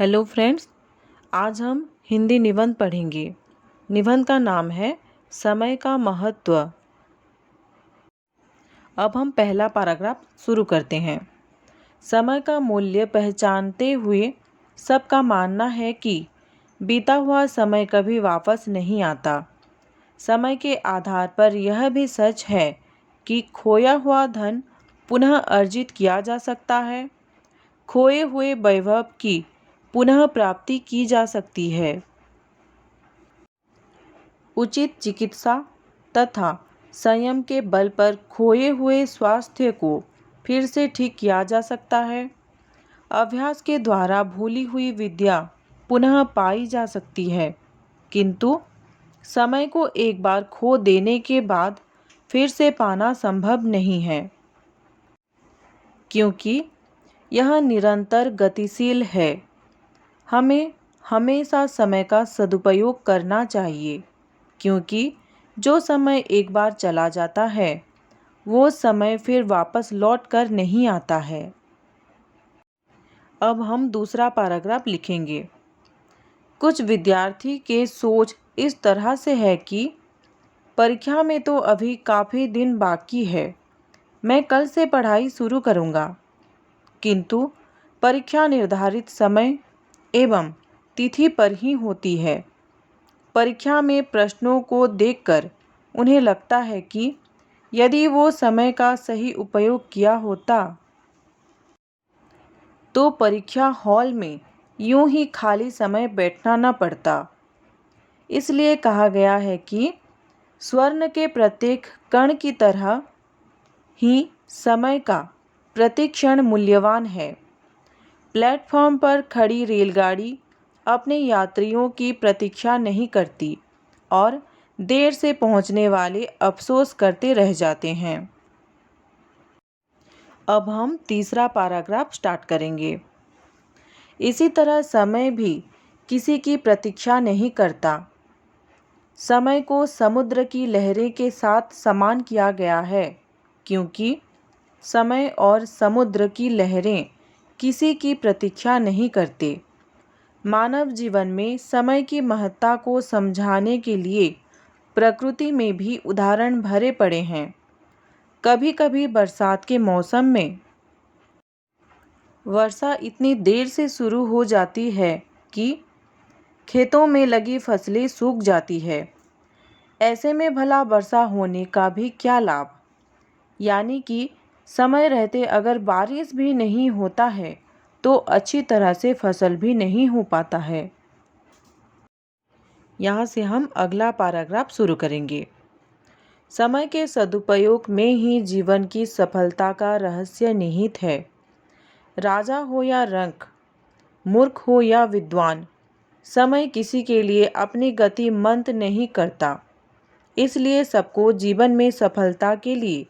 Hello friends, आज हम हिंदी निबंध पढ़ेंगे। निबंध का नाम है समय का महत्व। अब हम पहला पैराग्राफ शुरू करते हैं। समय का मूल्य पहचानते हुए सबका मानना है कि बीता हुआ समय कभी वापस नहीं आता। समय के आधार पर यह भी सच है कि खोया हुआ धन पुनः अर्जित किया जा सकता है, खोए हुए वैभव की पुनः प्राप्ति की जा सकती है। उचित चिकित्सा तथा संयम के बल पर खोए हुए स्वास्थ्य को फिर से ठीक किया जा सकता है। अभ्यास के द्वारा भूली हुई विद्या पुनः पाई जा सकती है, किंतु समय को एक बार खो देने के बाद फिर से पाना संभव नहीं है, क्योंकि यह निरंतर गतिशील है। हमें हमेशा समय का सदुपयोग करना चाहिए, क्योंकि जो समय एक बार चला जाता है वो समय फिर वापस लौट कर नहीं आता है। अब हम दूसरा पैराग्राफ लिखेंगे। कुछ विद्यार्थी के सोच इस तरह से है कि परीक्षा में तो अभी काफ़ी दिन बाकी है, मैं कल से पढ़ाई शुरू करूँगा। किंतु परीक्षा निर्धारित समय एवं तिथि पर ही होती है। परीक्षा में प्रश्नों को देखकर उन्हें लगता है कि यदि वो समय का सही उपयोग किया होता तो परीक्षा हॉल में यूं ही खाली समय बैठना न पड़ता। इसलिए कहा गया है कि स्वर्ण के प्रत्येक कण की तरह ही समय का प्रत्येक क्षण मूल्यवान है। प्लेटफॉर्म पर खड़ी रेलगाड़ी अपने यात्रियों की प्रतीक्षा नहीं करती और देर से पहुंचने वाले अफसोस करते रह जाते हैं। अब हम तीसरा पैराग्राफ स्टार्ट करेंगे। इसी तरह समय भी किसी की प्रतीक्षा नहीं करता। समय को समुद्र की लहरें के साथ समान किया गया है, क्योंकि समय और समुद्र की लहरें किसी की प्रतीक्षा नहीं करते। मानव जीवन में समय की महत्ता को समझाने के लिए प्रकृति में भी उदाहरण भरे पड़े हैं। कभी कभी बरसात के मौसम में वर्षा इतनी देर से शुरू हो जाती है कि खेतों में लगी फसलें सूख जाती है। ऐसे में भला वर्षा होने का भी क्या लाभ? यानी कि समय रहते अगर बारिश भी नहीं होता है तो अच्छी तरह से फसल भी नहीं हो पाता है। यहाँ से हम अगला पैराग्राफ शुरू करेंगे। समय के सदुपयोग में ही जीवन की सफलता का रहस्य निहित है। राजा हो या रंक, मूर्ख हो या विद्वान, समय किसी के लिए अपनी गति मंद नहीं करता। इसलिए सबको जीवन में सफलता के लिए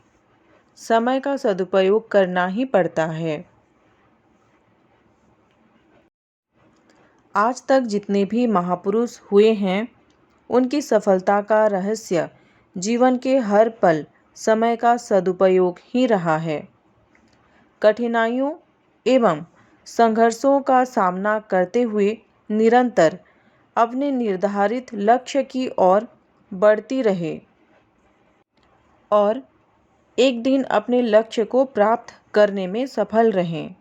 समय का सदुपयोग करना ही पड़ता है। आज तक जितने भी महापुरुष हुए हैं, उनकी सफलता का रहस्य जीवन के हर पल समय का सदुपयोग ही रहा है। कठिनाइयों एवं संघर्षों का सामना करते हुए निरंतर अपने निर्धारित लक्ष्य की ओर बढ़ती रहे और एक दिन अपने लक्ष्य को प्राप्त करने में सफल रहें।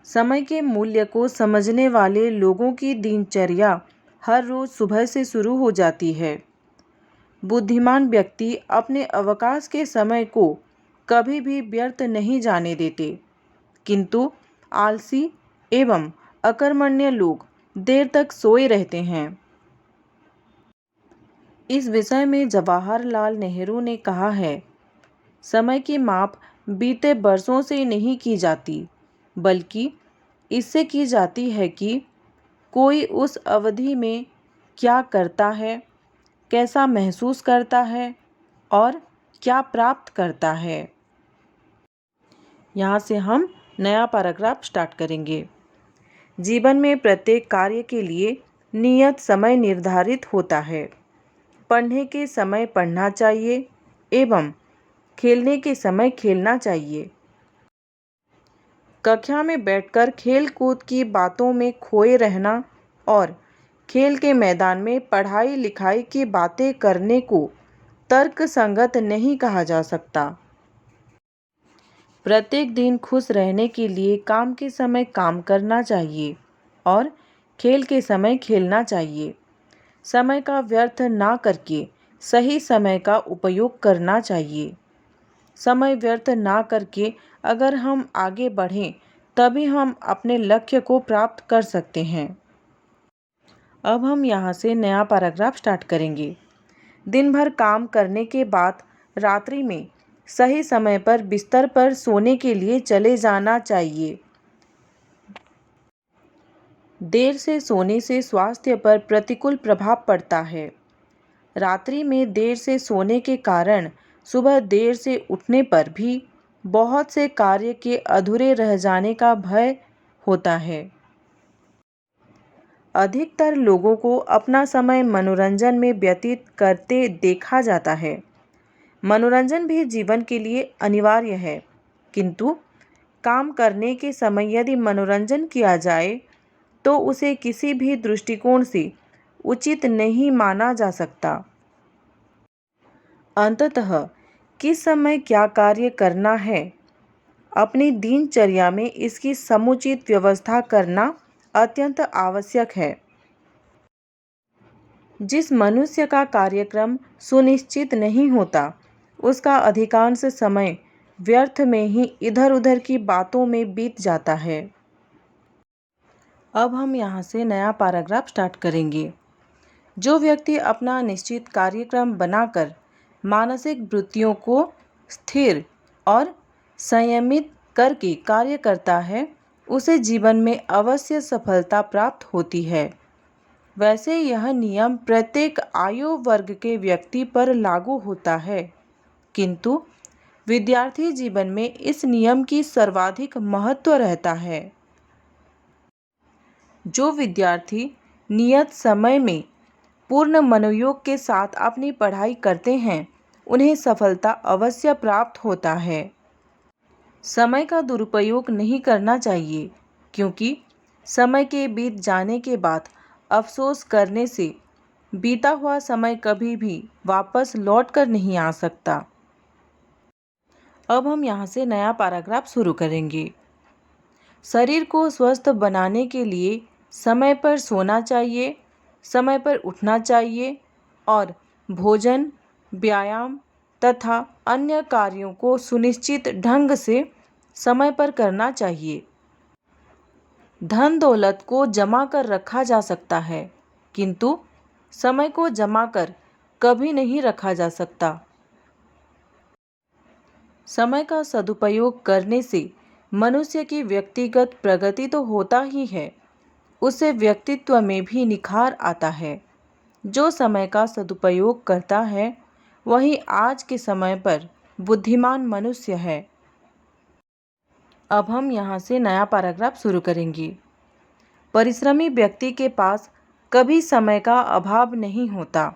समय के मूल्य को समझने वाले लोगों की दिनचर्या हर रोज सुबह से शुरू हो जाती है। बुद्धिमान व्यक्ति अपने अवकाश के समय को कभी भी व्यर्थ नहीं जाने देते, किंतु आलसी एवं अकर्मण्य लोग देर तक सोए रहते हैं। इस विषय में जवाहरलाल नेहरू ने कहा है, समय की माप बीते वर्षों से नहीं की जाती, बल्कि इससे की जाती है कि कोई उस अवधि में क्या करता है, कैसा महसूस करता है और क्या प्राप्त करता है। यहाँ से हम नया पैराग्राफ स्टार्ट करेंगे। जीवन में प्रत्येक कार्य के लिए नियत समय निर्धारित होता है। पढ़ने के समय पढ़ना चाहिए एवं खेलने के समय खेलना चाहिए। कक्षा में बैठकर खेल कूद की बातों में खोए रहना और खेल के मैदान में पढ़ाई लिखाई की बातें करने को तर्क संगत नहीं कहा जा सकता। प्रत्येक दिन खुश रहने के लिए काम के समय काम करना चाहिए और खेल के समय खेलना चाहिए। समय का व्यर्थ ना करके सही समय का उपयोग करना चाहिए। समय व्यर्थ ना करके अगर हम आगे बढ़ें तभी हम अपने लक्ष्य को प्राप्त कर सकते हैं। अब हम यहाँ से नया पैराग्राफ स्टार्ट करेंगे। दिन भर काम करने के बाद रात्रि में सही समय पर बिस्तर पर सोने के लिए चले जाना चाहिए। देर से सोने से स्वास्थ्य पर प्रतिकूल प्रभाव पड़ता है। रात्रि में देर से सोने के कारण सुबह देर से उठने पर भी बहुत से कार्य के अधूरे रह जाने का भय होता है। अधिकतर लोगों को अपना समय मनोरंजन में व्यतीत करते देखा जाता है। मनोरंजन भी जीवन के लिए अनिवार्य है, किंतु काम करने के समय यदि मनोरंजन किया जाए तो उसे किसी भी दृष्टिकोण से उचित नहीं माना जा सकता। अंततः किस समय क्या कार्य करना है, अपनी दिनचर्या में इसकी समुचित व्यवस्था करना अत्यंत आवश्यक है। जिस मनुष्य का कार्यक्रम सुनिश्चित नहीं होता, उसका अधिकांश समय व्यर्थ में ही इधर उधर की बातों में बीत जाता है। अब हम यहाँ से नया पैराग्राफ स्टार्ट करेंगे। जो व्यक्ति अपना निश्चित कार्यक्रम बनाकर मानसिक वृत्तियों को स्थिर और संयमित करके कार्य करता है, उसे जीवन में अवश्य सफलता प्राप्त होती है। वैसे यह नियम प्रत्येक आयु वर्ग के व्यक्ति पर लागू होता है, किंतु विद्यार्थी जीवन में इस नियम की सर्वाधिक महत्व रहता है। जो विद्यार्थी नियत समय में पूर्ण मनोयोग के साथ अपनी पढ़ाई करते हैं, उन्हें सफलता अवश्य प्राप्त होता है। समय का दुरुपयोग नहीं करना चाहिए, क्योंकि समय के बीत जाने के बाद अफसोस करने से बीता हुआ समय कभी भी वापस लौट कर नहीं आ सकता। अब हम यहाँ से नया पैराग्राफ शुरू करेंगे। शरीर को स्वस्थ बनाने के लिए समय पर सोना चाहिए, समय पर उठना चाहिए और भोजन, व्यायाम तथा अन्य कार्यों को सुनिश्चित ढंग से समय पर करना चाहिए। धन दौलत को जमा कर रखा जा सकता है, किंतु समय को जमा कर कभी नहीं रखा जा सकता। समय का सदुपयोग करने से मनुष्य की व्यक्तिगत प्रगति तो होता ही है, उससे व्यक्तित्व में भी निखार आता है। जो समय का सदुपयोग करता है, वही आज के समय पर बुद्धिमान मनुष्य है। अब हम यहाँ से नया पैराग्राफ शुरू करेंगे। परिश्रमी व्यक्ति के पास कभी समय का अभाव नहीं होता,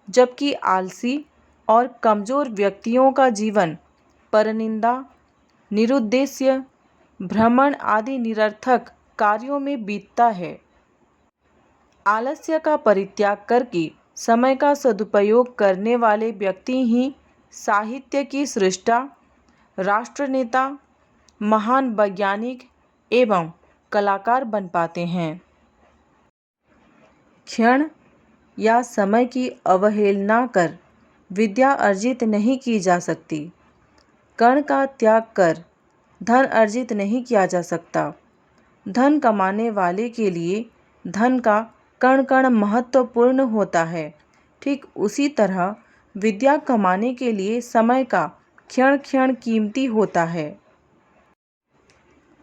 जबकि आलसी और कमज़ोर व्यक्तियों का जीवन परनिंदा, निरुद्देश्य, भ्रमण आदि निरर्थक कार्यों में बीतता है। आलस्य का परित्याग करके समय का सदुपयोग करने वाले व्यक्ति ही साहित्य की सृष्टा, राष्ट्रनेता, महान वैज्ञानिक एवं कलाकार बन पाते हैं। क्षण या समय की अवहेलना कर विद्या अर्जित नहीं की जा सकती। कण का त्याग कर धन अर्जित नहीं किया जा सकता। धन कमाने वाले के लिए धन का कण कण महत्वपूर्ण होता है। ठीक उसी तरह विद्या कमाने के लिए समय का क्षण क्षण कीमती होता है।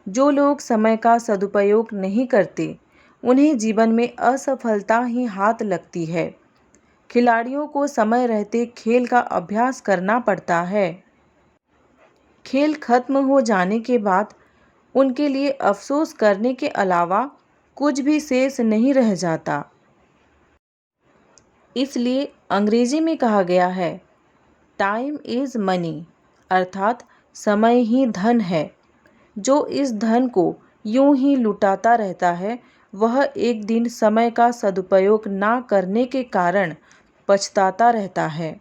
जो लोग समय का सदुपयोग नहीं करते, उन्हें जीवन में असफलता ही हाथ लगती है। खिलाड़ियों को समय रहते खेल का अभ्यास करना पड़ता है। खेल खत्म हो जाने के बाद उनके लिए अफसोस करने के अलावा कुछ भी शेष नहीं रह जाता। इसलिए अंग्रेजी में कहा गया है, टाइम इज़ मनी, अर्थात समय ही धन है। जो इस धन को यूं ही लुटाता रहता है, वह एक दिन समय का सदुपयोग ना करने के कारण पछताता रहता है।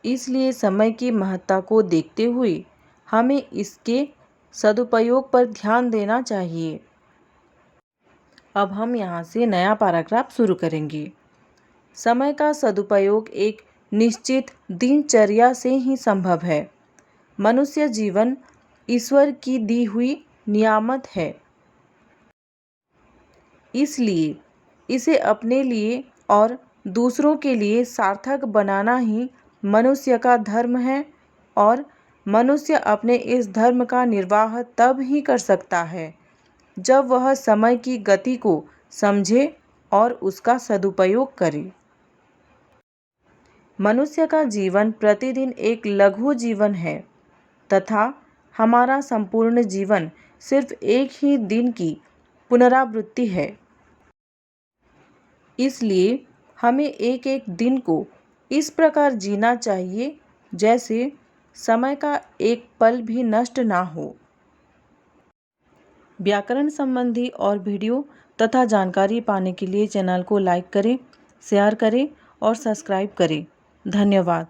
इसलिए समय की महत्ता को देखते हुए हमें इसके सदुपयोग पर ध्यान देना चाहिए। अब हम यहाँ से नया पैराग्राफ शुरू करेंगे। समय का सदुपयोग एक निश्चित दिनचर्या से ही संभव है। मनुष्य जीवन ईश्वर की दी हुई नियामत है, इसलिए इसे अपने लिए और दूसरों के लिए सार्थक बनाना ही मनुष्य का धर्म है और मनुष्य अपने इस धर्म का निर्वाह तब ही कर सकता है जब वह समय की गति को समझे और उसका सदुपयोग करे। मनुष्य का जीवन प्रतिदिन एक लघु जीवन है तथा हमारा संपूर्ण जीवन सिर्फ एक ही दिन की पुनरावृत्ति है। इसलिए हमें एक एक दिन को इस प्रकार जीना चाहिए जैसे समय का एक पल भी नष्ट ना हो। व्याकरण संबंधी और वीडियो तथा जानकारी पाने के लिए चैनल को लाइक करें, शेयर करें और सब्सक्राइब करें। धन्यवाद।